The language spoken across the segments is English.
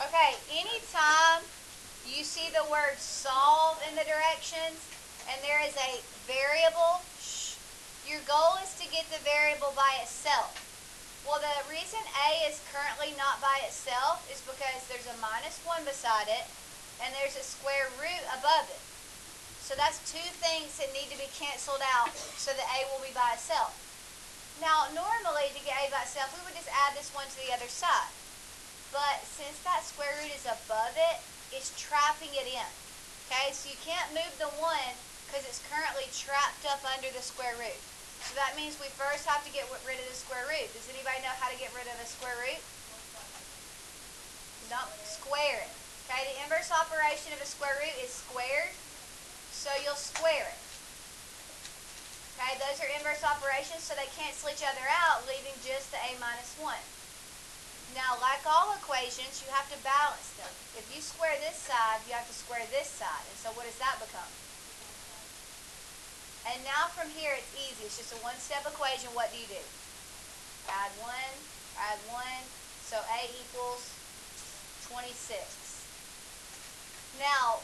Okay, anytime you see the word solve in the directions and there is a variable, your goal is to get the variable by itself. Well, the reason A is currently not by itself is because there's a -1 beside it and there's a square root above it. So that's two things that need to be canceled out so that A will be by itself. Now, normally to get A by itself, we would just add this one to the other side. But since that square root is above it, it's trapping it in. Okay, so you can't move the 1 because it's currently trapped up under the square root. So that means we first have to get rid of the square root. Does anybody know how to get rid of a square root? No, square it. Okay, the inverse operation of a square root is squared, so you'll square it. Okay, those are inverse operations, so they cancel each other out, leaving just the A minus 1. Now, like all equations, you have to balance them. If you square this side, you have to square this side. And so what does that become? And now from here, it's easy. It's just a one-step equation. What do? Add 1, add 1. So A equals 26. Now,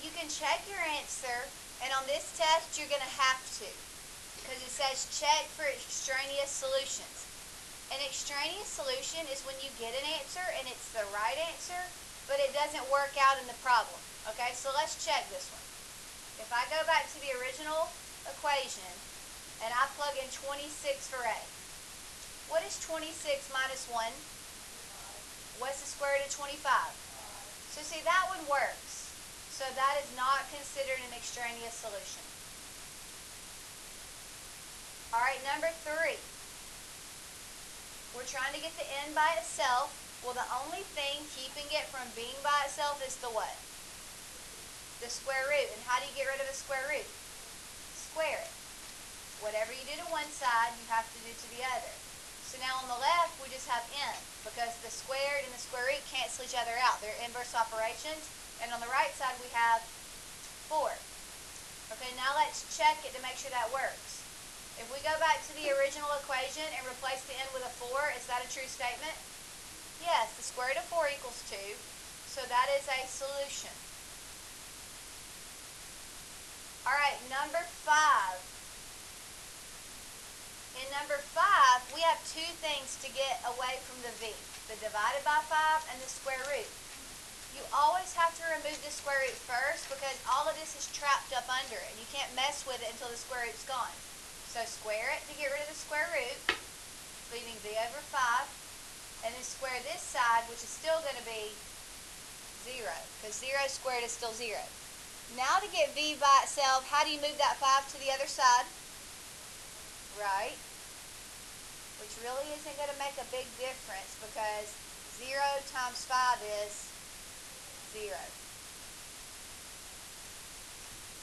you can check your answer, and on this test, you're going to have to, because it says check for extraneous solutions. An extraneous solution is when you get an answer and it's the right answer, but it doesn't work out in the problem. Okay, so let's check this one. If I go back to the original equation and I plug in 26 for A, what is 26 minus 1? What's the square root of 25? So see, that one works. So that is not considered an extraneous solution. All right, number 3. We're trying to get the n by itself. Well, the only thing keeping it from being by itself is the what? The square root. And how do you get rid of a square root? Square it. Whatever you do to one side, you have to do to the other. So now on the left, we just have n, because the squared and the square root cancel each other out. They're inverse operations. And on the right side, we have 4. Okay, now let's check it to make sure that works. If we go back to the original equation and replace the n with a 4, is that a true statement? Yes, the square root of 4 equals 2, so that is a solution. All right, number 5. In number 5, we have two things to get away from the v, the divided by 5 and the square root. You always have to remove the square root first because all of this is trapped up under it, and you can't mess with it until the square root's gone. So square it to get rid of the square root, leaving v over 5, and then square this side, which is still going to be 0, because 0 squared is still 0. Now to get v by itself, how do you move that 5 to the other side? Right, which really isn't going to make a big difference because 0 times 5 is 0.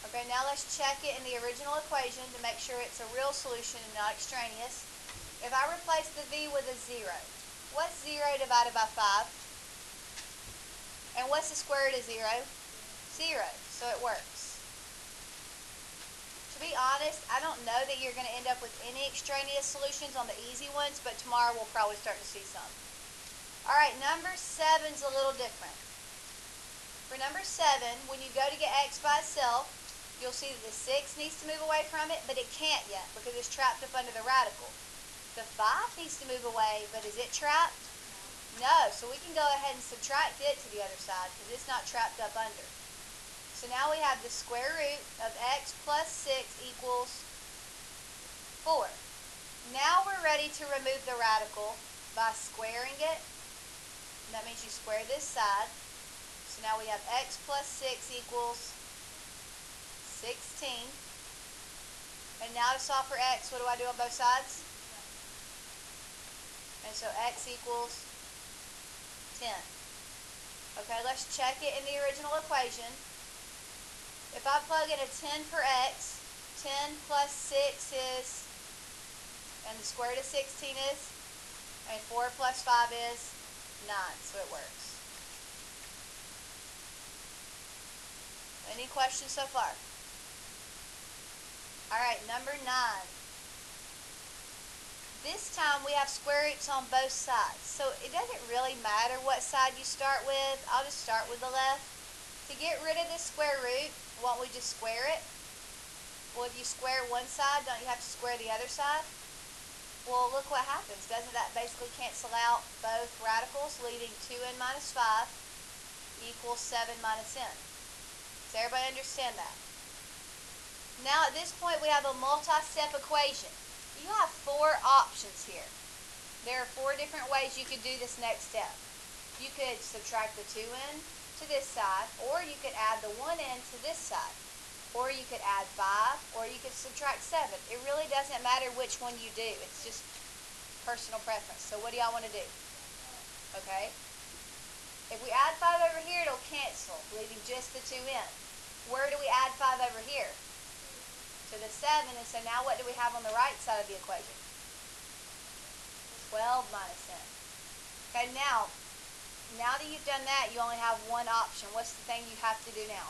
Okay, now let's check it in the original equation to make sure it's a real solution and not extraneous. If I replace the v with a 0, what's 0 divided by 5? And what's the square root of 0? 0, so it works. To be honest, I don't know that you're going to end up with any extraneous solutions on the easy ones, but tomorrow we'll probably start to see some. Alright, number 7 is a little different. For number 7, when you go to get x by itself, you'll see that the 6 needs to move away from it, but it can't yet because it's trapped up under the radical. The 5 needs to move away, but is it trapped? No, so we can go ahead and subtract it to the other side because it's not trapped up under. So now we have the square root of x plus 6 equals 4. Now we're ready to remove the radical by squaring it. And that means you square this side. So now we have x plus 6 equals 16. And now to solve for x, what do I do on both sides? And so x equals 10. Okay, let's check it in the original equation. If I plug in a 10 for x, 10 plus 6 is, and the square root of 16 is, and 4 plus 5 is 9, so it works. Any questions so far? Alright, number 9. This time we have square roots on both sides. So it doesn't really matter what side you start with. I'll just start with the left. To get rid of this square root, won't we just square it? Well, if you square one side, don't you have to square the other side? Well, look what happens. Doesn't that basically cancel out both radicals, leaving 2n minus 5 equals 7 minus n? Does everybody understand that? Now at this point we have a multi-step equation. You have 4 options here. There are 4 different ways you could do this next step. You could subtract the 2n to this side, or you could add the 1n to this side, or you could add 5, or you could subtract 7. It really doesn't matter which one you do. It's just personal preference. So what do y'all want to do? Okay. If we add 5 over here, it'll cancel, leaving just the 2n. Where do we add 5 over here? To the 7, and so now what do we have on the right side of the equation? 12 minus n. Okay, now that you've done that, you only have one option. What's the thing you have to do now?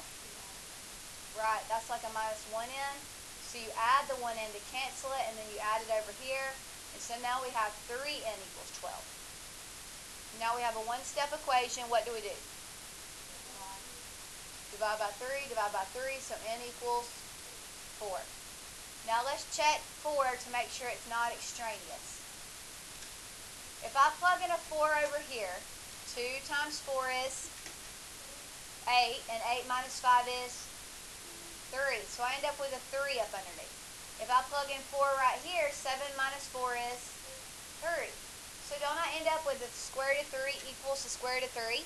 Right, that's like a minus 1n. So you add the 1n to cancel it, and then you add it over here. And so now we have 3n equals 12. Now we have a one-step equation. What do we do? Divide by 3, so n equals 4. Now let's check 4 to make sure it's not extraneous. If I plug in a 4 over here, 2 times 4 is 8, and 8 minus 5 is 3. So I end up with a 3 up underneath. If I plug in 4 right here, 7 minus 4 is 3. So don't I end up with the square root of 3 equals the square root of 3?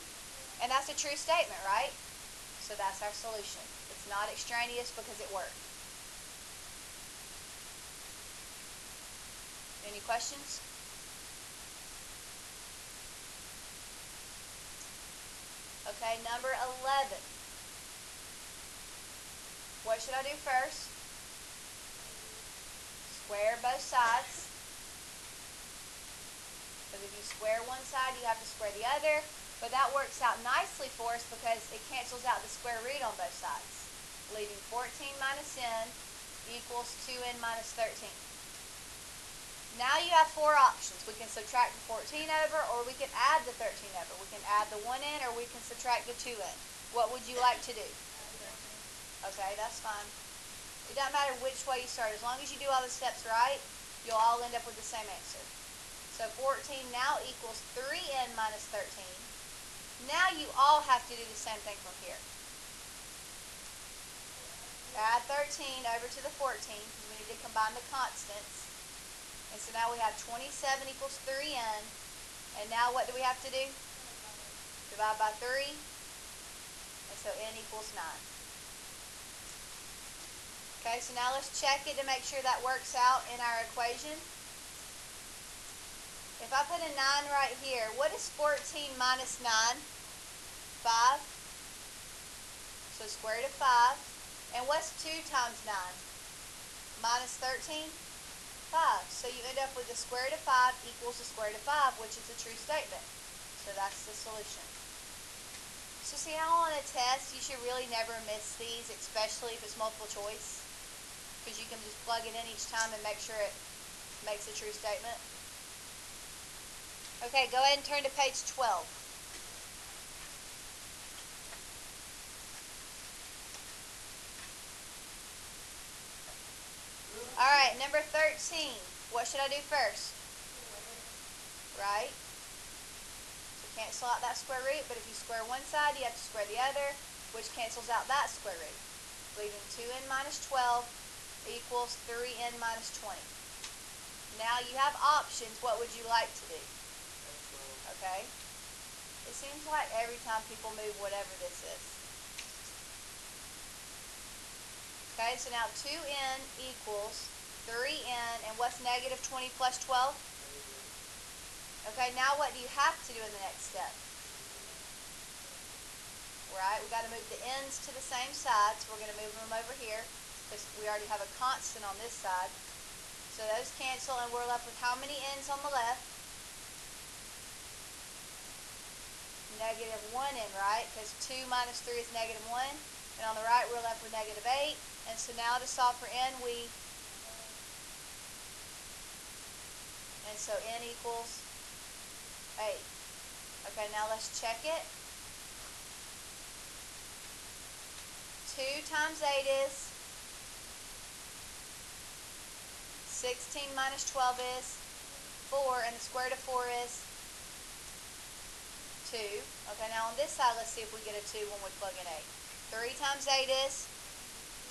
And that's a true statement, right? So that's our solution. It's not extraneous because it worked. Any questions? Okay, number 11. What should I do first? Square both sides. Because if you square one side, you have to square the other. But that works out nicely for us because it cancels out the square root on both sides, leaving 14 minus n equals 2n minus 13. Now you have 4 options. We can subtract the 14 over, or we can add the 13 over. We can add the 1n, or we can subtract the 2n. What would you like to do? Okay, that's fine. It doesn't matter which way you start. As long as you do all the steps right, you'll all end up with the same answer. So 14 now equals 3n minus 13. Now you all have to do the same thing from here. Add 13 over to the 14, because we need to combine the constants. And so now we have 27 equals 3n. And now what do we have to do? Divide by 3. And so n equals 9. Okay, so now let's check it to make sure that works out in our equation. If I put a 9 right here, what is 14 minus 9? 5. So square root of 5. And what's 2 times 9? Minus 13? 5. So you end up with the square root of 5 equals the square root of 5, which is a true statement. So that's the solution. So see how on a test you should really never miss these, especially if it's multiple choice? Because you can just plug it in each time and make sure it makes a true statement. Okay, go ahead and turn to page 12. Alright, number 13. What should I do first? Right? So cancel out that square root, but if you square one side, you have to square the other, which cancels out that square root, leaving 2n minus 12 equals 3n minus 20. Now you have options. What would you like to do? Okay? It seems like every time people move whatever this is. Okay, so now 2n equals 3n, and what's negative 20 plus 12? Okay, now what do you have to do in the next step? Right, we've got to move the n's to the same side, so we're going to move them over here, because we already have a constant on this side. So those cancel, and we're left with how many n's on the left? Negative 1n, right? Because 2 minus 3 is negative 1. And on the right, we're left with negative 8. And so now to solve for n, we And so n equals 8. Okay, now let's check it. 2 times 8 is 16 minus 12 is 4, and the square root of 4 is 2. Okay, now on this side, let's see if we get a 2 when we plug in 8. 3 times 8 is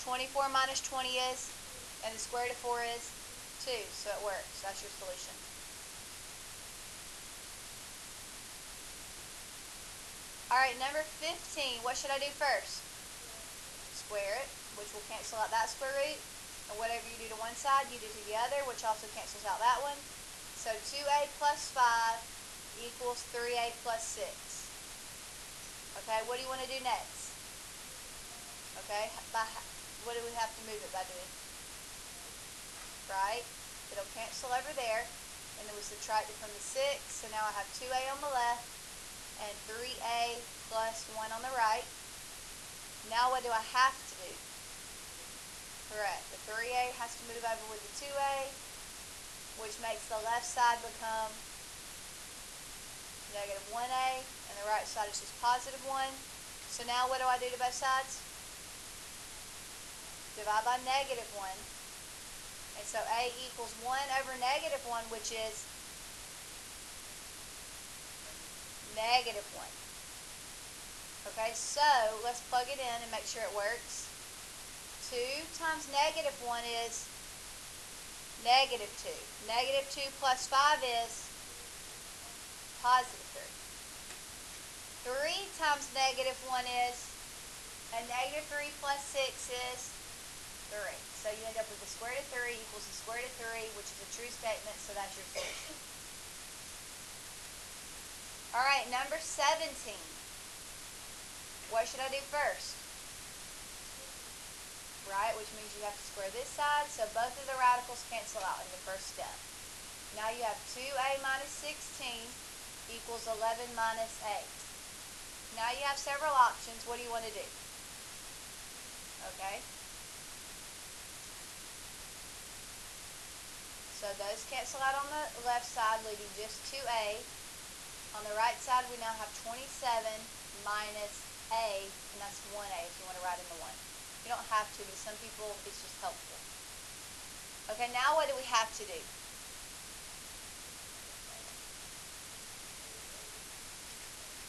24 minus 20 is, and the square root of 4 is 2, so it works. That's your solution. Alright, number 15, what should I do first? Square it, which will cancel out that square root, and whatever you do to one side, you do to the other, which also cancels out that one. So 2a plus 5 equals 3a plus 6. Okay, what do you want to do next? Okay, what do we have to move it by doing? Right, it'll cancel over there, and then we subtract it from the 6, so now I have 2a on the left, and 3a plus 1 on the right. Now what do I have to do? Correct. The 3a has to move over with the 2a, which makes the left side become negative 1a, and the right side is just positive 1. So now what do I do to both sides? Divide by negative 1. And so a equals 1 over negative 1, which is negative 1. Okay, so let's plug it in and make sure it works. 2 times negative 1 is negative 2. Negative 2 plus 5 is positive 3. 3 times negative 1 is, and negative 3 plus 6 is 3. So you end up with the square root of 3 equals the square root of 3, which is a true statement, so that's your solution. Alright, number 17. What should I do first? Right, which means you have to square this side, so both of the radicals cancel out in the first step. Now you have 2a minus 16 equals 11 minus 8. Now you have several options. What do you want to do? Okay. So those cancel out on the left side, leaving just 2a. On the right side, we now have 27 minus a, and that's 1a if you want to write in the 1. You don't have to, but some people, it's just helpful. Okay, now what do we have to do?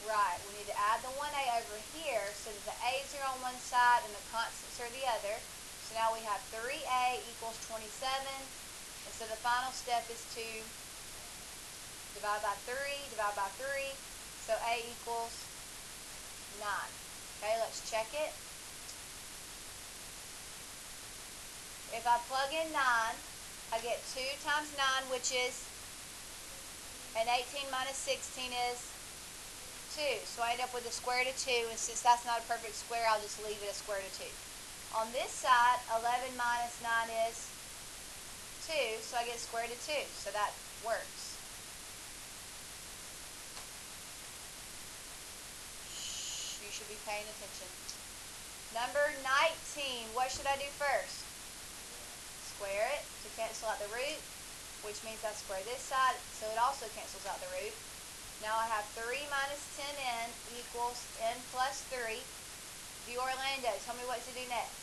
Right, we need to add the 1a over here so that the a's are on one side and the constants are the other. So now we have 3a equals 27, and so the final step is to divide by 3, divide by 3, so a equals 9. Okay, let's check it. If I plug in 9, I get 2 times 9, which is, and 18 minus 16 is 2. So I end up with a square root of 2, and since that's not a perfect square, I'll just leave it a square root of 2. On this side, 11 minus 9 is 2, so I get square root of 2, so that works. You should be paying attention. Number 19, what should I do first? Square it to cancel out the root, which means I square this side, so it also cancels out the root. Now I have 3 minus 10n equals n plus 3. View Orlando, tell me what to do next.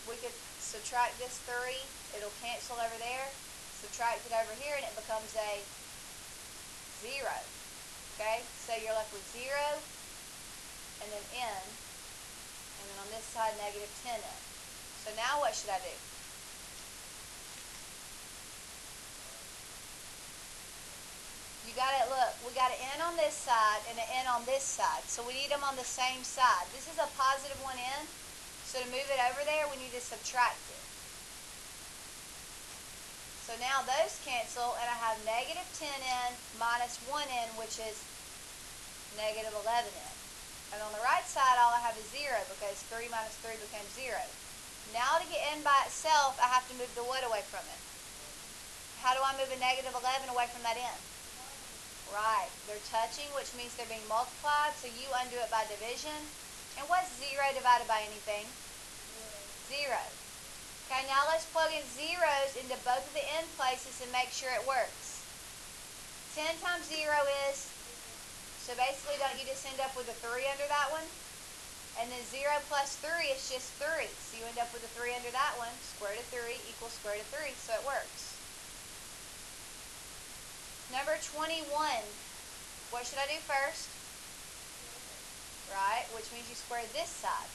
We could subtract this 3, it'll cancel over there, subtract it over here, and it becomes a 0. Okay, so you're left with 0, and then n, and then on this side negative 10n. So now what should I do? You got it, look, we got an n on this side and an n on this side, so we need them on the same side. This is a positive 1n. So to move it over there, we need to subtract it. So now those cancel, and I have negative 10n minus 1n, which is negative 11n. And on the right side, all I have is 0, because 3 minus 3 becomes 0. Now to get n by itself, I have to move the what away from it? How do I move a negative 11 away from that n? Right. They're touching, which means they're being multiplied, so you undo it by division. And what's 0 divided by anything? 0. Okay, now let's plug in zeros into both of the end places and make sure it works. 10 times 0 is, so basically don't you just end up with a 3 under that one? And then 0 plus 3 is just 3. So you end up with a 3 under that one. Square root of 3 equals square root of 3, so it works. Number 21. What should I do first? Right, which means you square this side.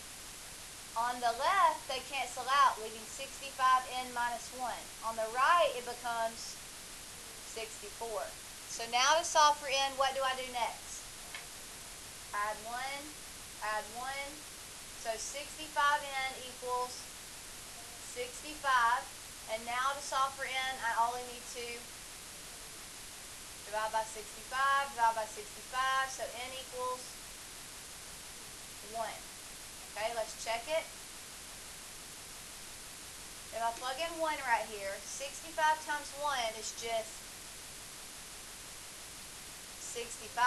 On the left, they cancel out, leaving 65n minus 1. On the right, it becomes 64. So now to solve for n, what do I do next? Add 1, add 1. So 65n equals 65. And now to solve for n, I only need to divide by 65, divide by 65. So n equals 1. Okay, let's check it. If I plug in 1 right here, 65 times 1 is just 65.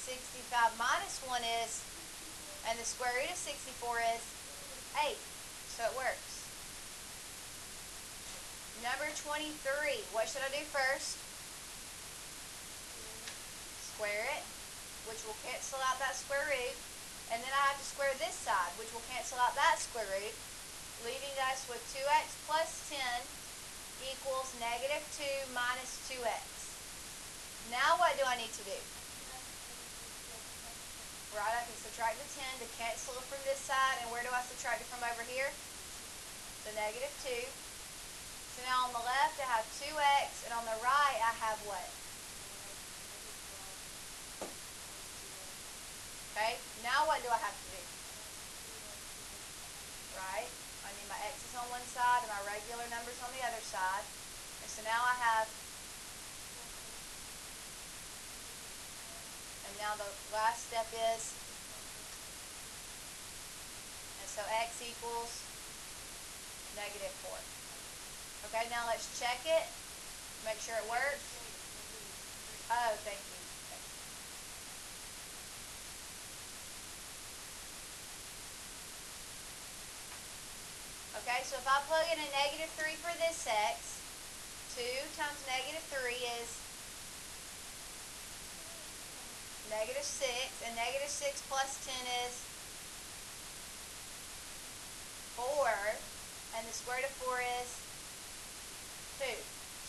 65 minus 1 is, and the square root of 64 is 8. So it works. Number 23. What should I do first? Square it, which will cancel out that square root. And then I have to square this side, which will cancel out that square root, leaving us with 2x plus 10 equals negative 2 minus 2x. Now what do I need to do? Right, I can subtract the 10 to cancel it from this side, and where do I subtract it from over here? The negative 2. So now on the left I have 2x, and on the right I have what? Okay, now what do I have to do? Right, I need my x's on one side and my regular numbers on the other side. And so now I have, and now the last step is, and so x equals negative 4. Okay, now let's check it, make sure it works. Oh, thank you. Okay, so if I plug in a negative 3 for this x, 2 times negative 3 is negative 6, and negative 6 plus 10 is 4, and the square root of 4 is 2.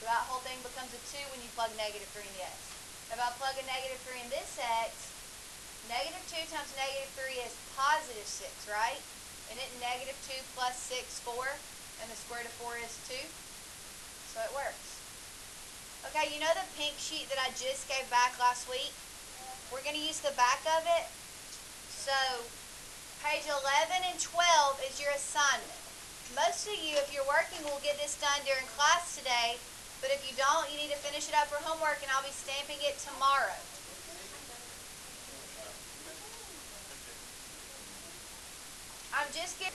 So that whole thing becomes a 2 when you plug negative 3 in the x. If I plug a negative 3 in this x, negative 2 times negative 3 is positive 6, right? And it negative 2 plus 6, 4, and the square root of 4 is 2. So it works. Okay, you know the pink sheet that I just gave back last week? We're going to use the back of it. So page 11 and 12 is your assignment. Most of you, if you're working, will get this done during class today. But if you don't, you need to finish it up for homework, and I'll be stamping it tomorrow. I'm just getting...